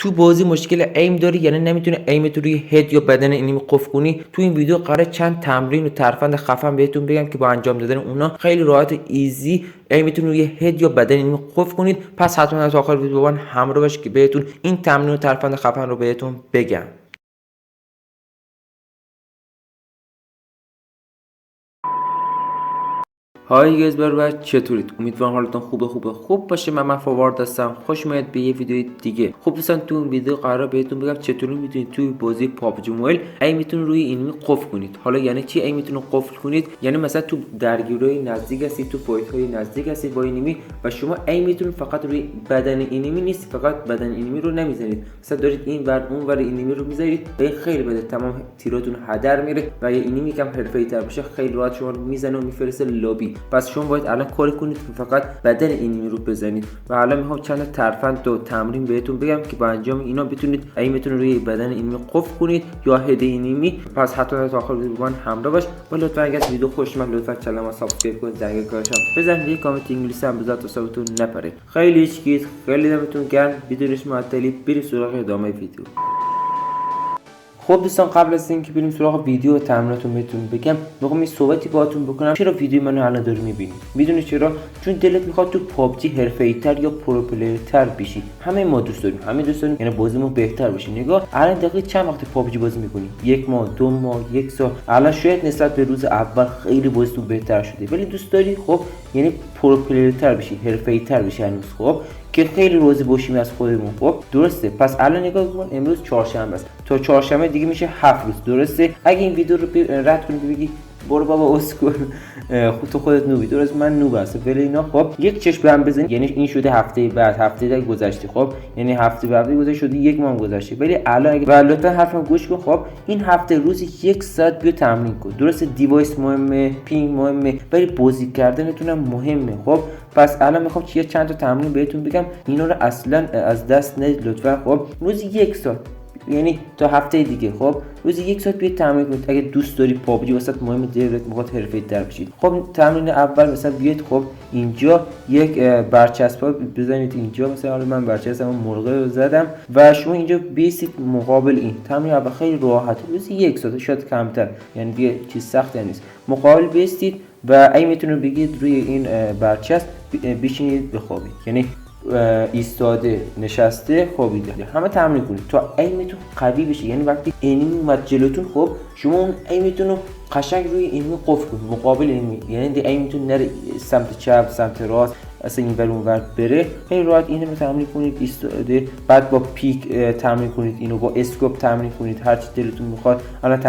تو بازی مشکل ایم داری، یعنی نمیتونی ایمت روی هد یا بدن انیمی قفل کنی، تو این ویدیو قراره چند تمرین و ترفند خفن بهتون بگم که با انجام دادن اونا خیلی راحت و ایزی ایمتون روی هد یا بدن انیمی قفل کنید. پس حتما تا آخر ویدیو با من همراه باش که بهتون این تمرین و ترفند خفن رو بهتون بگم. های گیز برای چطورید؟ امیدوارم حالتون خوب باشه. من فوارد هستم. خوش اومدید به یه ویدیو دیگه. خب دوستان تو این ویدیو قراره بهتون بگم چطوری میتونید توی بازی پابجی موبایل ایمتون روی انیمی قفل کنید. حالا یعنی چی ایمتون رو قفل کنید؟ یعنی مثلا تو درگیری نزدیک هستید، تو فایت های نزدیک هستید با انیمی و شما ایمتون فقط روی بدن انیمی نیست، فقط بدن انیمی رو نمیزنید، مثلا دارید این ور اون ور انیمی رو میزنید و این خیلی بده تمام تیراتون هدر میره و یه انیمی کم حرفه‌ای تر بشه خیلی راحت شما رو میزنه و میفرسته لابی. پس شما باید الان کار کنید که فقط بدن انیمی رو بزنید و الان میخوام چند ترفند و تمرین بهتون بگم که با انجام اینا بتونید ایمتون رو روی بدن انیمی قفل کنید یا هد انیمی. پس حتما تا آخر ویدیو با من همراه باش و لطفا اگر ویدیو خوش اومد لطفا کانال سابسکرایب کنید، زنگ کارشم بزنید، یه کامنت انگلیسی هم بذارید تا صوتتون نپره. خیلی چیز خیلی دمتون گرم. بدونش معطلی بریم سراغ ادامه ویدیو. خب دوستان قبل از اینکه بریم سراغ ویدیو و تمریناتون بهتون بگم میخوام این صحبتی باهاتون بکنم چرا ویدیو منو الان داری میبینی. میدونی چرا؟ چون دلت میخواد تو پابجی حرفه‌ای‌تر یا پرو پلیرتر بشی. همه ما دوست داریم، یعنی بازیمون بهتر بشه. نگاه الان دقیقاً چند وقت پابجی بازی میکنی؟ 1 ماه، 2 ماه، 1 سال. الان شاید نسبت به روز اول خیلی بازیتون بهتر شده ولی دوست داری خب یعنی پرو پلیرتر بشی، حرفه‌ای‌تر بشی هنوز. خب که خیلی روزی باشیم از خودمون. خب درسته. پس الان نگاه کن امروز چهارشنبه است، تا چهارشنبه دیگه میشه 7 روز. درسته. اگه این ویدیو رو رد کنی بگی برو بابا اسکول خودت نوبی، درست من نوب هستم ولی اینا خب یک چشم به هم بزن یعنی این شده هفته بعد، هفته دیگه گذشته. خب یعنی هفته بعد گذشته شده 1 ماه گذشته. ولی الان اگه لطفا حرفم گوش کن. خب این هفته روزی 1 ساعت بیا تمرین کن. درسته دیوایس مهمه، پینگ مهمه ولی بازی کردنتون هم مهمه. خب پس الان میخوام چند تا تمرین بهتون بگم، اینا رو اصلا از دست ندید لطفا. خب روزی 1 ساعت یعنی تا هفته دیگه خب روزی 1 ساعت بیاید تمرین کنید. اگه دوست داری پابجی واسط مهمه، دلت میخواد حرفه‌ای‌تر بشید. خب تمرین اول مثلا بیاید خب اینجا یک برچسب بزنید اینجا. مثلا حالا من برچسبم مرغه رو زدم و شما اینجا بیسید مقابل این. تمرین اول خیلی راحت، روزی 1 ساعت شاید کمتر، یعنی دیگه چیز سختی نیست. مقابل بیستید و ایمتون رو بگید روی این برچسب بشینید بخوابید، یعنی ایستاده نشسته خوابیده. همه تمرین کنید تا ایمتون قوی بشه. یعنی وقتی انیمی اومد جلوتون خب شما اون ایمتون رو قشنگ روی انیمی قفل کنید مقابل انیمی، یعنی دی ایمتون نره سمت چپ سمت راست اصلا این ور اون ور بره. خیلی راحت اینو رو تمرین کنید ایستاده. بعد با پیک تمرین کنید، اینو با اسکوپ تمرین کنید، هر چی دلتون میخواد. الان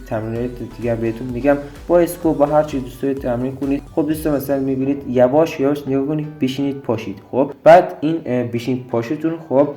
تمرینات دیگه بهتون میگم. با اسکوپ با هر چی دوست دارید تمرین کنید. خب دوستان مثلا میبینید یواش نگاه کنید بشینید پاشید. خب بعد این بشینید پاشتون خب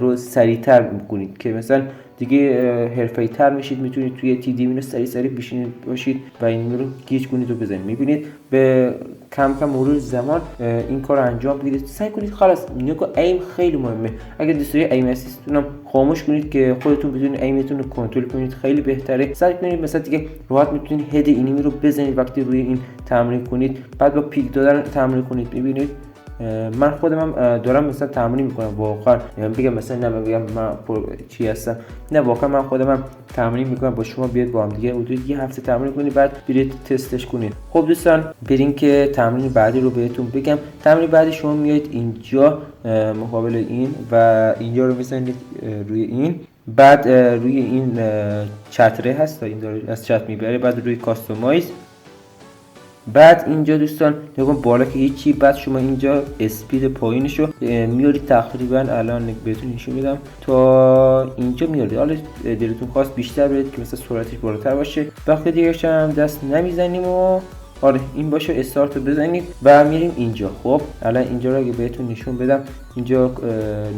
رو سریعتر میکنید که مثلا دیگه حرفه‌ای تر میشید. میتونید توی تی دی سریع بشینید باشید و این رو گیج کنید و بزنید. میبینید به کم مرور زمان این کار رو انجام بدید. سعی کنید خلاص نگاه ایم خیلی مهمه. اگه دوست دارید ایم اسیستتون هم خاموش کنید که خودتون بدون ایمتون رو کنترل کنید، خیلی بهتره. سعی کنید مثلا دیگه راحت میتونید هد انیمی رو بزنید وقتی روی این تمرین کنید. بعد با پیک دادن تمرین کنید. ببینید من خودم دارم مثلا تمرین میکنم واقعا، یعنی بگم مثلا نه بگم من چی هستم، نه واقعا من خودم تمرین میکنم. با شما بیاد با هم دیگه حدود یه هفته تمرین کنید بعد برید تستش کنید. خب دوستان بریم که تمرین بعدی رو بهتون بگم. تمرین بعدی شما میایید اینجا مقابل این و اینجا رو میزنید روی این. بعد روی این چتره هست این داره از چت میبره. بعد روی کاستومایز. بعد اینجا دوستان نگاه بالا که هیچی. بعد شما اینجا اسپید پایینشو میاری تقریبا الان بهتون نشون میدم تا اینجا میاری. حالا دلتون خواست بیشتر برید که مثلا سرعتش بالاتر باشه. وقتی دیگه هم دست نمیزنیم و آره این باشه استارت رو بزنید و میریم اینجا. خب الان اینجا رو اگه بهتون نشون بدم اینجا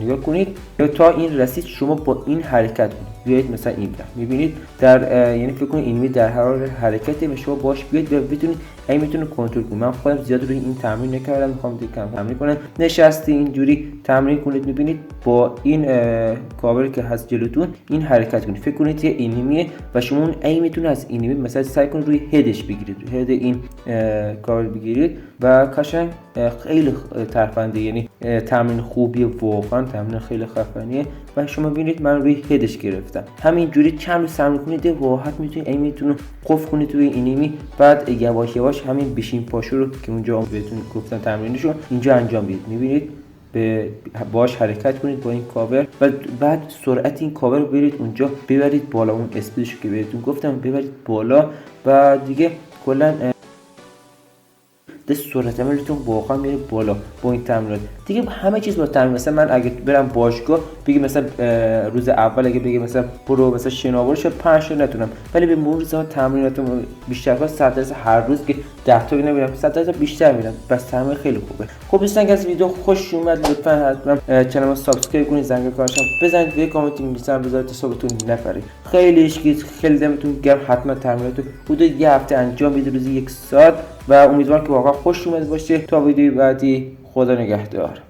نگاه کنید تا این رسید شما با این حرکت کنید. بیاید مثلا این میبینید در یعنی فکر کنید اینمی در هر حرکتی و شما باش بیاید و بتونید ایمتون رو کنترل کنید. من خودم زیاد روی این تمرین نکردم، میخوام دیگه کم تمرین کنم. نشستی اینجوری تمرین کنید. میبینید با این کاور که هست جلوتون این حرکت کنید. فکر کنید یه انیمیه و شما اون ایمتون از انیمی مثلا سعی کنید روی هدش بگیرید، هد این کاور بگیرید و قشنگ خیلی ترفنده. یعنی تمرین خوبیه، واقعا تمرین خیلی خفنیه و شما ببینید من روی هدش گرفتم. همینجوری چند روز تمرین کنید راحت میتونید این میتونه قفل کنید توی اینیمی. بعد یواش یواش همین بشین پاشو رو که اونجا بهتون گفتم تمرینشو اینجا انجام بدید. میبینید باش حرکت کنید با این کاور و بعد سرعت این کاور رو برید اونجا ببرید بالا، اون اسپیدشو که بهتون گفتم ببرید بالا و دیگه کلا سرعت عملتون واقعا میره بالا با این تمرینات. دیگه همه چیز با تمرین. مثلا من اگه برم باشگاه بگم مثلا روز اول اگه بگم مثلا برو مثلا شناورش 5 تا نتونم، ولی به مرور زمان تمریناتم بیشتر کنم 100% هر روز که 10 تا نمیرم 100% بیشتر میرم. بس تمرین خیلی خوبه. خب دوستان از ویدیو خوش اومد لطفا حتما کانال رو سابسکرایب کنید، زنگ کارشم بزنید، یه کامنت می‌نویسم بذارید تا صبحتون نپره. خیلی دمتون گرم. حتما تمریناتو حدود یه هفته انجام بدید روزی 1 ساعت و امیدوارم که واقعا خوش اومد باشه. تا ویدیو بعدی خدا نگهدار.